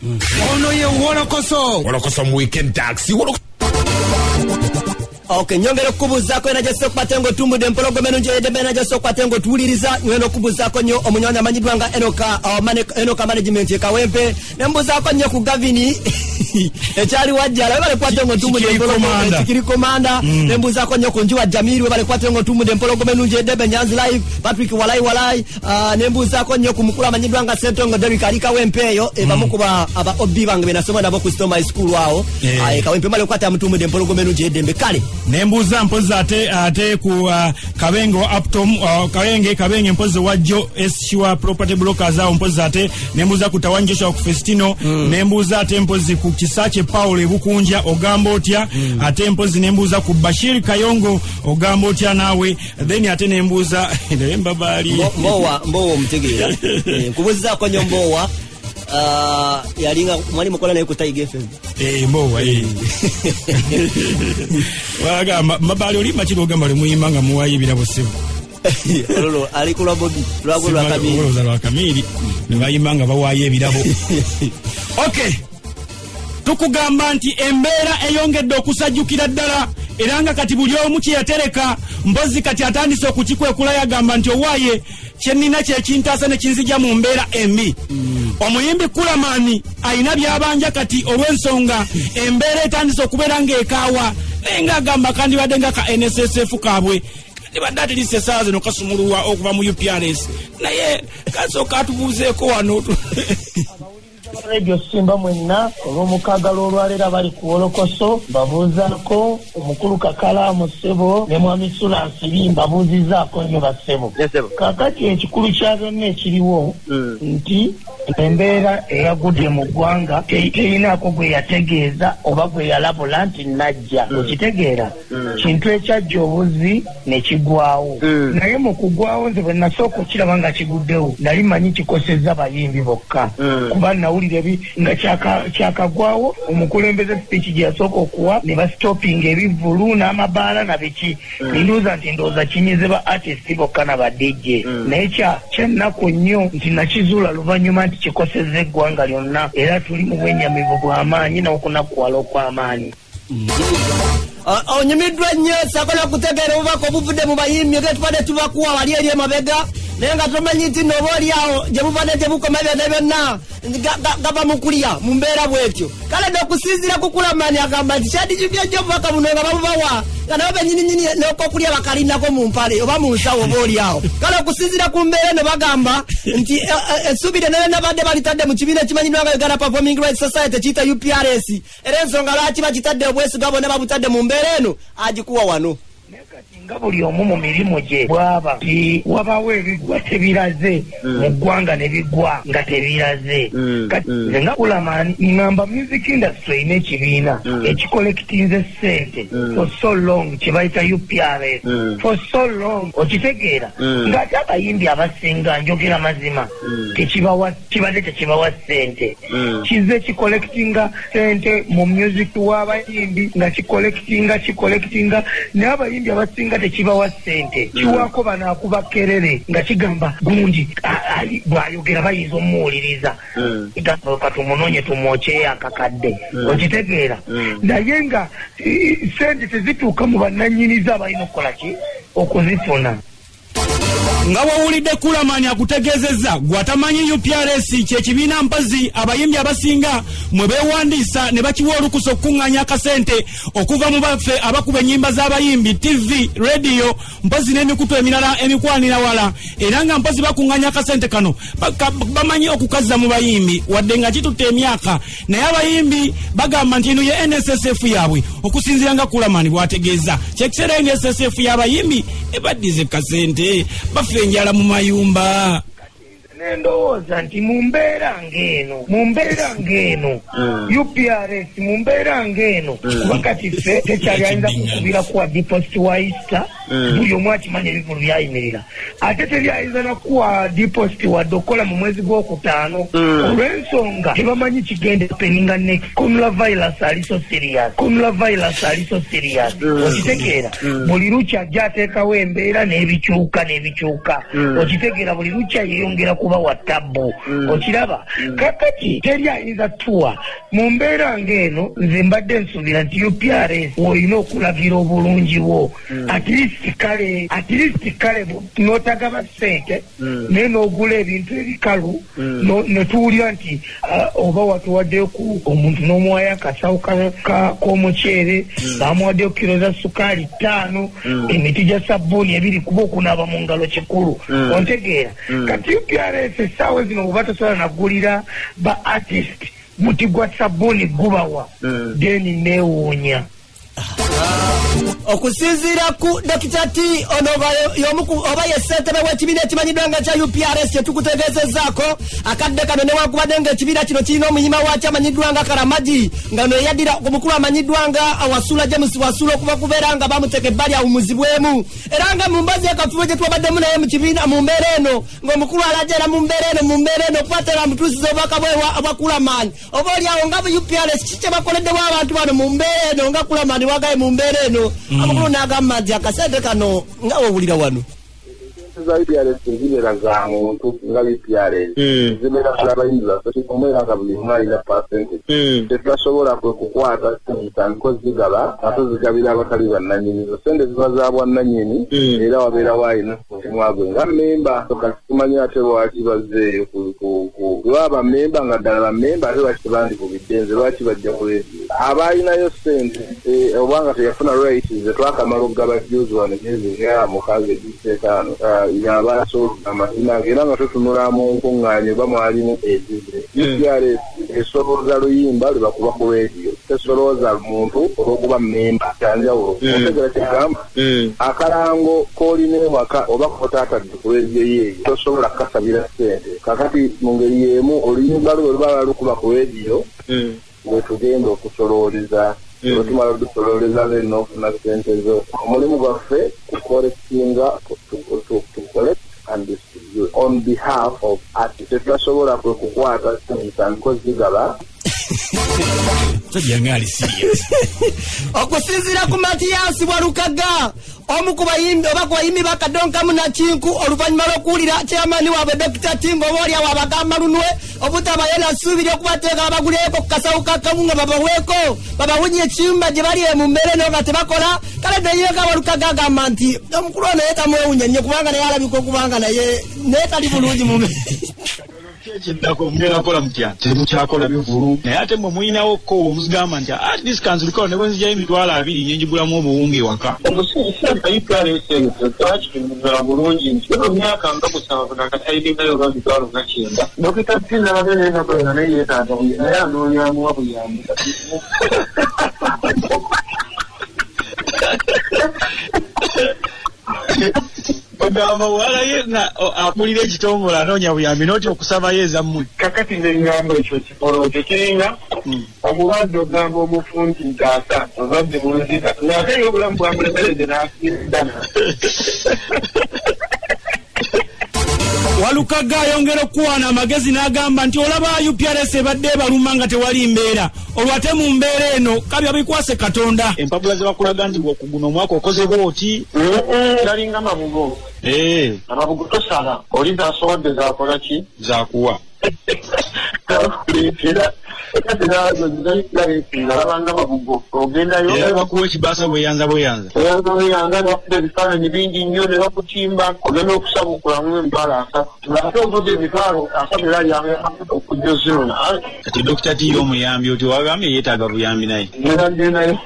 Ono ye Wolokoso mu weekend taxi. Okay, nyongera kubuzaako ena gye sokwatengo tumbude mpologomeno nje edebena gye sokwatengo tuwuliriza nyweno kubuzaako nnyo omunyanya amanyidwanga enoka management ekawempe nembuzaako nnyo ku gavini ekyali wajjala bale kwatengo tumbude mpologomeno ekikiri komanda nembuzaako nnyo ku njiwa Jamiri bale kwatengo tumbude mpologomeno nje edebe Nyanzi live Patrick walai nembuzaako nnyo ku mukulu amanyidwanga Sentongo Derrick ali kawempe eyo bamukuba aba obi bange benasoma nabo ku Stoma High School wao kawempe bale kwata mtumbude mpologomeno nje edembe kale nembuza mpozi ate ku Kabengo Uptom Kabenge mpozi wajjo Eshiwa Property Brokers awo mpozi ate nembuza ku Tawanjosha ku Festino nembuza ate mpozi ku Kisache Paul ebukunja ogambo otya ate mpozi nembuza ku Bashir Kayongo ogambo otya nawe then ate nembuza mbabali mbowa mtegeera kubuza ko nyombowa yalinga mwali mukola naye ku Tiger FM mbowa waga mabali oli machiro gamba le muyima nga muwaye birabo sebo lolo ali kula bogi lwa kamili ne bayima nga bawaye birabo okay tukugamba nti embeera eyongedde okusajjukira ddala era nga kati buli omu kyeyatereka mbozi kati atandise okukikwekula yagamba nti owaye kyenina kyekintaasa ne kinzija mu mbeera embi omuyimbi Kulamani ayina byabanja kati olw'ensonga embeera etandise okubeera ng'ekaawa naye ng'agamba kandi badde nga ka NSSF kaabwe kandi badde atelise essaawa zino kasumuluwa okuva mu UPRS naye kasooka atubuuzeeko wano Radio Simba mwenna olw'omukagala olwaleera bali ku Wolokoso babuuzaako omukulu Kakala Musebo ne Mwami Sulansi mbabuuzizaako nnyo basebo kakati ekikulu kya byonna ekiriwo nti embeera eyagudde mu ggwanga terinaako gwe yategeeza oba gwe yalabula nti najja okitegeera kintu ekyajja obuzi ne kigwawo naye mu kugwawo nze bwe nasooka okiraba nga kiguddewo nali manyi kikosezza bayimbi bokka kuba nawulire nga kyakagwawo omukulembeze speech gye yasooka okuwa ne bastopinga ebivulu n'amabaala na biki ndowooza nti ndowooza kinyize ba artist bokka na ba DJ naye kyennaku nnyo nti nakizuula luvannyuma nti kikosezza eggwanga lyonna era tuli mu bwennyamivu bw'amaanyi n'okunakuwala okw'amaanyi onyumiddwa nnyo sakola kutegeera obubaka obuvudde mu bayimbi getubadde tubakuwa wali eri emabega naye nga tomanyi nti nooba oli awo gye buvadde tebukoma byonna byonna gaba mu kulya mu mbeera bwetyo kale n'okusinziira ku Kulamani agamba nti kyandikibya obubaka buno nga babubawa nga nabo bennyininyini n'okokulya bakalinako mu mpale oba mu nsawo oba oli awo kale okusinziira ku mbeera eno bagamba nti essuubi lyonna nabadde balitadde mu kibiina ekimanyirwa nga Uganda Performing Rights Society kiyita UPRS era ensonga lwaki bakitadde obwesiga bonna babutadde mu mbeera eno agikuwa wano nga buli omu mu mirimu gye bwaba ti wabawo ebigwa tebiraze mu ggwanga ne bigwa nga tebiraze kati nze nga Kulamani ngamba music industry erina ekibiina ekikolekitinze ssente for so long kye bayita UPRS for so long okitegeera ng'ate abayimbi abasinga njogera mazima kibadde tekibawa ssente kize kikolekitinga ssente mu music w'abayimbi nga kikolekitinga naye abayimbi abasinga tekibawa ssente kiwaako banaakuba kerere nga kigamba gundi bw'ayogera bayinza omuwuliriza katumunoonye tumwokyeyo akakadde okitegeera naye nga ssente tezituuka mu bannannyinizi abalina okukola ki okuzifuna nga wawulidde Kulamani akutegeezezza gwatamanyi UPRS kyekibiina mpazi abayimbi abasinga mwe beewandiisa ne bakiwa olukusa okukuŋŋaanya akasente okuva mu baffe abakuba ennyimba z'abayimbi TV radio mpazi n'emikutu emirala emikwanira wala era nga mpazi bakuŋŋaanya akasente kano bamanyi okukazza mu bayimbi wadde nga kitutte emyaka naye abayimbi bagamba nti eno ye NSSF yaabwe okusinziira nga Kulamani bw'ategeeza kyekiseera NSSF y'abayimbi ebaddize kasente bafe enjala mu mayumba ndowooza nti mu mbeera ng'eno UPRS mu mbeera ng'eno kuba kati ffe tekyali ayinza kukubira kuwa deposit wa Easter buli omu akimanya ebivulu byayimirira ate tebyayinza nakuwa deposit wadde okukola mu mwezi gw'okutaano olw'ensonga tebamanyi kigenda peninga next coronavirus ali so serious okitegeera buli lukya ajja ateekawo embeera n'ebikyuka okitegeera buli lukya yeyongera kuba kuba wa tabbo okiraba kakati teri ayinza tuwa mu mbeera ng'eno nze mbadde nsuubira nti UPRS olina okulabira obulungi bwo at least kale n'otagaba ssente naye n'ogula ebintu ebikalu ne tuwulira nti oba watuwaddeyo omuntu n'omuwayo akasawo k'omuceere bamuwaddeyo kilo za sukaali 5 emiti gya sabbuuni 2 kuba okunaaba mu ngalo kikulu ontegeera kati UPRS essaawa zino bwe batasobola naggulira ba artist muti gwa sabbuuni gubawa deni neewuunya okusinziira ku Dr. T ono oba ye ssentebe w'ekibiina ekimanyiddwa nga kya UPRS kyetukutegeezezaako akadde kano newankubadde ng'ekibiina kino kirina omunyima waakyo amanyiddwa nga Karamagi nga no eyaddira ku mukulu amanyiddwa nga Wasula James Wasula okuva kubeera nga bamuteeka ebbali awumuzibwemu era nga mu mbazi y'akafubo gye twabaddemu naye mu kibiina mu mbeera eno ng'omukulu alajeera mu mbeera eno okukwatira mutuusiza obubaka bwa Kulaman oba oliawo nga UPRS kiki kye bakoleddewo abantu bano mu mbeera eno nga Kulaman wagaye mu mbeera eno amakulu n'agamba nti akasente kano nga wewulira wano za UPRS zibera za muntu nga UPRS zibera z'abayimbi baffe omwera nga buli mwali na percentage tetusobola kukwata nko zigaba ate zigabira abatali bannanyini sente ziba za bwannanyini era wabeera waayina mwagwe nga memba tukasimanyi ate lwaki bazzeeyo lwaba memba nga ddala bamemba ate lwaki tebandikubidde nze lwaki bajja ku redio abalinayo sente obanga teyafuna right ze twakamala okugaba juzi wano gyezigera mukaaga egiseetaano yabaso amazina ngera nga tutunula mu nkuŋŋaanyo oba mwalimu ezize UPRS esolooza luyimba lwe bakuba ku redio tesolooza muntu olw'okuba memba kyanjawulo otegera kigamba akalango k'olina ewaka oba kotaatadde ku redio yeeyo tosobola kukasabira ssente kakati mu ngeri y'emu oluyimba lwe luba lukuba ku redio wetugenda okusolooleza olutumala olusololeza leno okufuna ssente zo omulimu gwaffe kukolekitinga to collect and distribute on behalf of artists tetwasobola kwekukwata ssente nko zigaba okusinziira ku Matiyasi Walukaga omu ku bayimbi oba ku bayimbi bakadonkamu nakinku oluvannyuma lw'okuwulira chairman waabwe Dr. T oba oliawo abagamba lunwe obutaba ye nasuubira okubateeka babaguleko ku kasawo kakamu nga babawunye ekiyumba gye bali mu mbeera eno nga tebakola kale neyeka Walukaga agamba nti omukulu ono naye tamwewunya nnyo kubanga naye alabika okubanga naye tali bulungi mu ekiddako mbeerakola mutya temukyakola bivulu naye ate mwe muyinawo ko omuzigamba nti at this kanzulikola ne bwenzijyayo emitwalo 2 nyenjigulamu obuwunga ewaka omusinga UPRS twakitumbula bulungi nti eno myaka nga 7 nakatayidingayo oba mitwalo nga 9 Dr. T nabadde naye nakolera naye yeetaaga naye anoonyamuwa buyambi ogamba walaye nga akulira ekitongole anoonya buyambi noti okusaba yeeza mmwe kakati neŋŋamba ekyo kikolo tekiringa omulwadde ogamba omufundi ntaasa obadde bunzika naate y'obulamu bwamulemeredde n'afiiridana Walukaga ayongera okuwaana amagezi n'agamba nti olaba UPRS ebadde baluma nga tewali mbeera olwate mu mbeera eno kabya bikwase Katonda empapula ze bakulaga nti guno omwaka okoze booti talinga mabugo amabugo tosala oli zasobodde zakola ki zakuwa bakuwa ekibaasa bweyanza bakuba ebifaananyi bingi nnyo ne bakutimba ogenda okusabukulamu emitwalo 3 ate ovuga emitwalo 3 era yanga okujja zirona kati Dr. T omuyambi oti wagambye yeetaaga buyambi naye ngendadde naye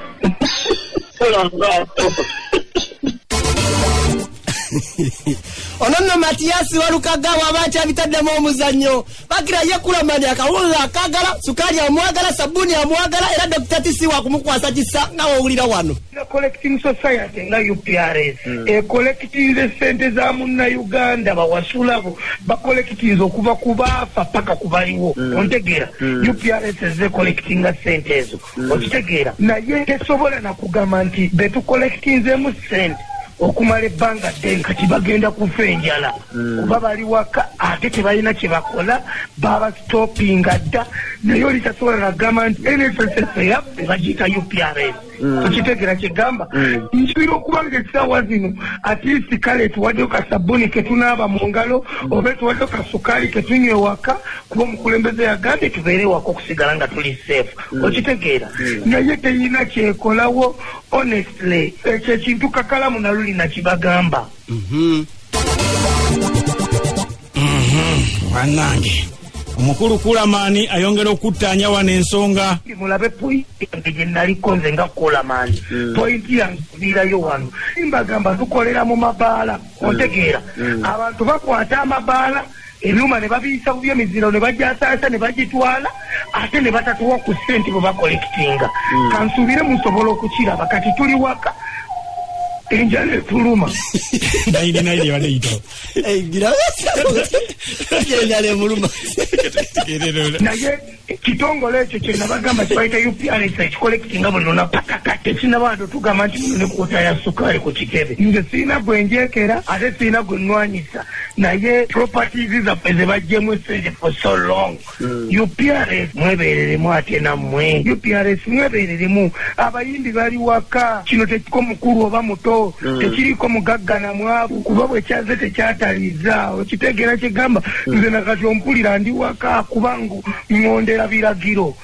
ono nno Matiyasi Walukaga waba akyabitaddemu omuzannyo bakira ye Kulamani akawunga akagala sukaali amwagala sabbuuni amwagala era Dr. T si wakumukwasa kisa nga wowulira wano collecting society nga UPRS collecting sente za munnayuganda bawasulabo bacollectinze okuva ku baafa paka ku baliwo ontegeera UPRS ze collecting sente ezo okitegeera naye tesobola nakugamba nti betucollectinzemu sente okumala ebbanga ddene kati bagenda kufa enjala kuba bali waka ate tebalina kye bakola baba stoppinga dda naye oli tasobola kugamba nti NSSF yaffe bagiyita UPRS. Tukitegera kigamba nkisobola okuba ng'essaawa zino at least kale tuwaddeyo kasabuni ketunaaba mu ngalo oba tuwaddeyo kasukaali ketunywa ewaka kuba omukulembeze yagambye tubeere ewaka okusigala nga tuli safe. Okitegeera naye teyina kyekolawo honestly ekyo ekintu kakalamu naluli nakibagamba. Bannange omukulu Kulamani ayongera okuttanya wano ensonga. Mulabe pointi yange gye naliko nze nga Kulamani. Pointi yange kubiirayo wano. Mbagamba tukolera mu mabaala. Ontegeera abantu bakwata amabaala ebyuma ne babiyisa bubi emiziro ne bajyasaasa ne bagitwala ate ne batatuwa ku ssente bwe bakolekitinga. Kansuubire musobola okukiraba kati tuli waka enjala etuluma. Naili yaleeyitawo enjala emuluma. Naye kitongole ekyo kye nabagamba kibayita UPRS ekikolekitinga buli lunaku tekinabadde tugamba nti ne kwota ya sukaali ku kitebe. Nze sirina gwe njekera ate sirina gwe nnwanyisa naye properties zaffe ze bajjemu essente for so long. UPRS mwebeereremu ate nammwe UPRS mwebeereremu. Abayimbi bali waka kino tekiko mukulu oba muto tekiriko mugagga na mwavu kuba bwe kyaze tekyataliza. Okitegeera kigamba nze nakati ompulira ndi waka kubangu ngondera biragiro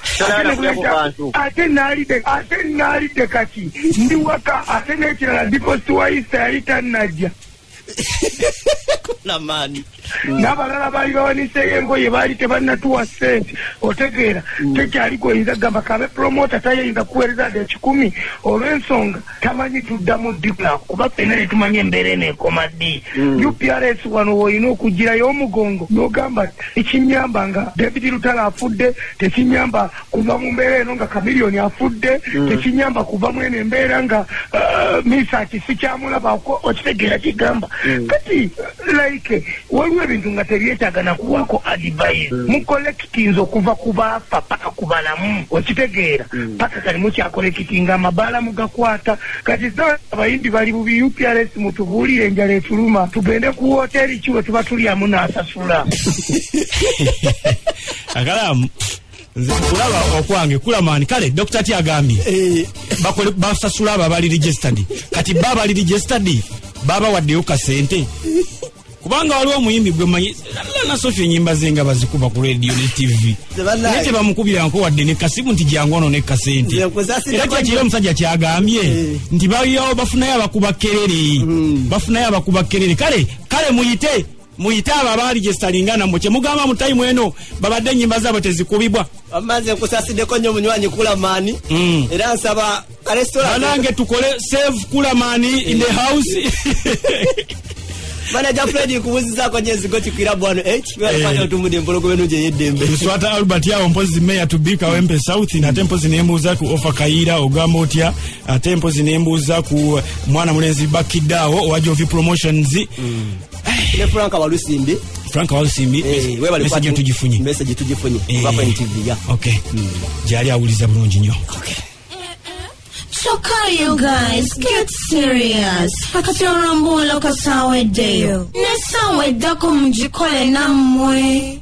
ate naalidde kati ndi waka ate n'ekirala deposit waisa yali tannajja. Kulamani n'abalala baali bawaniseeyo engoye baali tebannatuwa ssente. Otegeera tekyaliko oyinza gamba kabe promota tayinza kuweereza de 10 olw'ensonga tamanyi tuddamu dikula kuba ffenna ne tumanyi embeera eneekoma ddi. UPRS wano woolina okugirayo omugongo n'ogamba ekinyamba nga David Lutala afudde, tekinyamba kuva mu mbeera eno nga Kamiliyoni afudde, tekinyamba kuva mu eno embeera nga Misaki sikyamulabako. Okitegeera kigamba kati like waliwo ebintu nga tebyetaaga na kuwako advice mukolekitinza okuva ku baafa paka ku balamu. Okitegeera paka kali mukyakolekitinga amabaala mugakwata. Kati abayimbi bali bubi UPRS mutubuulire enjala etuluma tugende ku hoteri kiwe tuba tulyamu n'asasula. Akalamu kulaba okwange Kulamani kale Dr. Tyagambye basasula abo abali registered kati baba ali registered baba waddeyo kasente kubanga waliwo omuyimbi gwe manyi na Sophie nyimba zenga bazikuba ku radio ne TV nete bamukubira nko wadde ne kasimu nti jangono ne kasente era kyakire omusajja kyagambye nti bayo bafunayo abakuba kerere kale muyite abali gestaringana mu kyemugamba mu time eno babadde nyimba zabo tezikubibwa amaze kusasiddeko nnyo munywanyi Kulamani era nsaba restaurant nange tukole save Kulamani in the house. Manager Freddy kubuzizako nyezigo kikirabu wano wafanya utumude mpologo wenu je yedembe Swata Albert yao mpozi meya tubika wempe South na tempo zinembuza ku ofa Kaira Ogamotia tempo zinembuza ku mwana mulenzi Bakidao wajovi promotions ile Franka Walusimbi message tujifunye papa NTV ya okay jali awuliza bulungi nnyo okay. So can you guys get serious? Akatirambula kasawe deyo. Nesawe dako mjikole namwe.